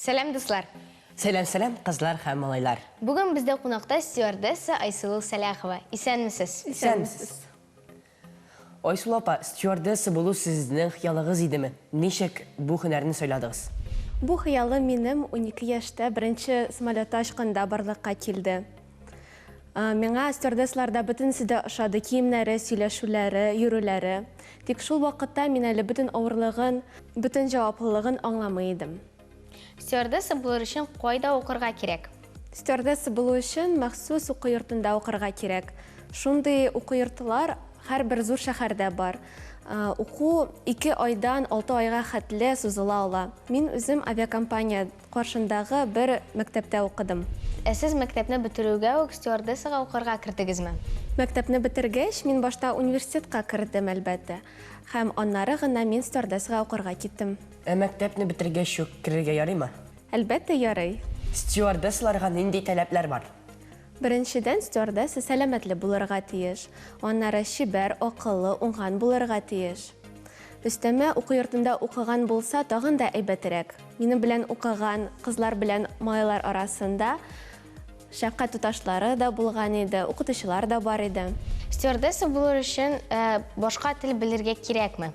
Сәлем, дуслар. Сәлем, қызлар һәм малайлар. Бүгін бізде қонақта стюардесса Айсулу Сәләхова. Исәнмісіз? Исәнмісіз. Айсулу апа, стюардесса болу сіздің қиялығыз едімі? Нешек бұл хөнәрні сөйләдіңіз? Бұл қиялы менім 12 яшта бірінші самолетта ашқанда барлыққа келді. Меңа стюардессларда бүтін сізді ұшады киімнәрі, сөйләшуләре, йөрүләре. Тек шул вақытта мен әлі бүтін ауырлығын, бүтін жауаплылығын аңламайдым. Стюардесса болу үшін қойда оқырға керек? Стюардесса болу үшін махсус оқу йортында оқырға керек. Шундай оқу йортлар һәр бір зур шәһәрдә бар. Оқу 2 айдан 6 айға хәтле сузыла ала. Мин үзем авиакомпания каршындагы бір мәктәптә оқыдым. Сіз мәктәпне бітіруге өк стюардессаға оқырға кірдігізме? Мәктәпне бітіргәч, мин башта университетка кірдім әлбәттә. Һәм аннары гына мин стюардессаға оқырға киттем. Мәктәпне бітіргәч шук кірерге ярыймы? Әлбәттә ярый. Стюардессларга нинди таләпләр бар? Беренчедән стюардесса сәламәтле булырга тиеш. Аннары шибәр, акыллы, уңган булырга тиеш. Өстәмә уку йортында укыган булса, тагын да әйбәтрәк. Минем белән укыган кызлар белән малайлар арасында шәфкать туташлары да булган иде, укытучылар да бар иде. Стюардесса болу үшін башка тел белергә кирәкме?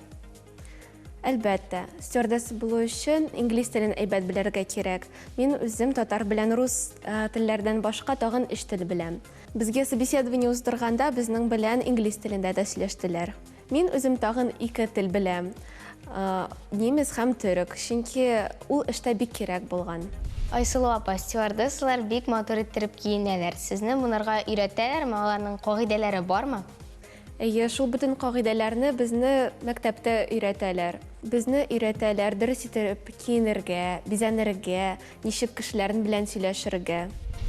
Әлбәттә, стюардесса булу өчен инглиз телен әйбәт белергә кирәк. Мин үзем татар белән рус телләрдән башка тагын 3 тел беләм. Безгә собеседование уздырганда безнең белән инглиз телендә дә сөйләштеләр. Мин үзем тагын 2 тел беләм. Немец һәм төрек, чөнки ул эштә бик кирәк булган. Айсулу апа, стюардессалар бик матур иттереп киенәләр. Сезне монарга өйрәтәләрме? Аларның кагыйдәләре бармы? Әйе, шул бүтән кагыйдәләрне безне мәктәптә өйрәтәләр. Безне өйрәтәләр дөрес итеп киенергә, бизәнергә, ничек кешеләр белән сөйләшергә.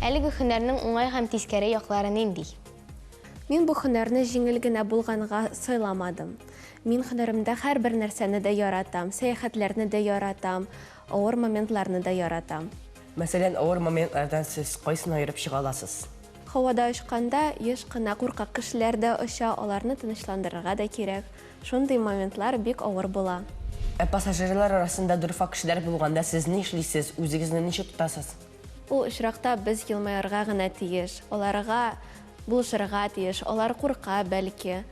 Әлеге һөнәрнең уңай һәм тискәре яклары нинди? Мин бу һөнәрне җиңел генә булганга сайламадым. Мин һөнәремдә һәр бер нәрсәне дә яратам, сәяхәтләрне дә яратам, авыр моментларны да яратам. Мәсәлән, авыр моментлардан сіз кайсын айырып чыга аласыз? Һавада очканда еш кына куркак кешеләр дә оча, аларны тынычландырырга да кирәк. Шундый моментлар бик авыр була. Пассажирлар арасында дөрфа кешеләр булганда сез ни эшлисез, үзегезне ничек тотасыз? Ул очракта без елмаярга гына тиеш, аларга булышырга тиеш, алар курка бәлки.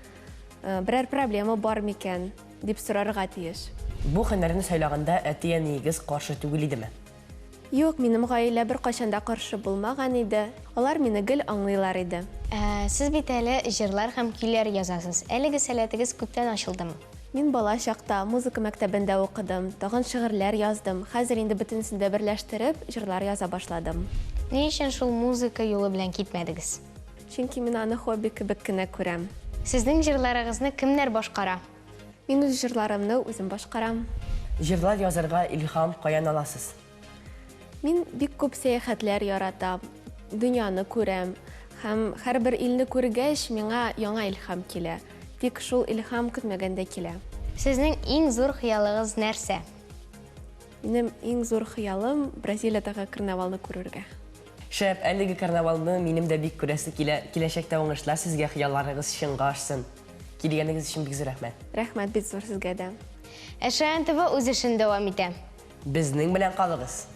Берәр проблема бар микән дип сорарга тиеш. Бу һөнәрне сөйләгәндә әти-әниегез каршы түгел идеме? Юк, минем гаилә бер кайчанда каршы булмаган иде. Алар мине гел аңлыйлар иде. Сез бит әле җырлар һәм көйләр язасыз. Әлеге сәләтегез күптән ачылдымы? Мин бала чакта музыка мәктәбендә укыдым, тагын шигырьләр яздым. Хәзер инде бөтенсен дә берләштереп, җырлар яза башладым. Ни өчен шул музыка юлы белән китмәдегез? Чөнки мин аны хобби кебек кенә күрәм. Сезнең җырларыгызны кемнәр башкара? Мин үз җырларымны үзем башкарам. Җырлар язарга илһам каян аласыз? Мин бик күп сәяхәтләр яратам, дөньяны күрәм, һәм һәрбер илне күргәч, миңа яңа илһам килә. Тик шул илһам көтмәгәндә килә. Сезнең иң зур хыялыгыз нәрсә? Минем иң зур хыялым Бразилиядәге карнавалны күрергә. Шәп, әлеге карнавалны минем дә бик күрәсе килә. Киләчәктә уңышлар сезгә, хыялларыгыз чынга ашсын. Килгәнегез өчен бик зур рәхмәт. Рәхмәт бит зур сезгә дә. ШНТВ үз эшен дәвам итә. Безнең белән калыгыз.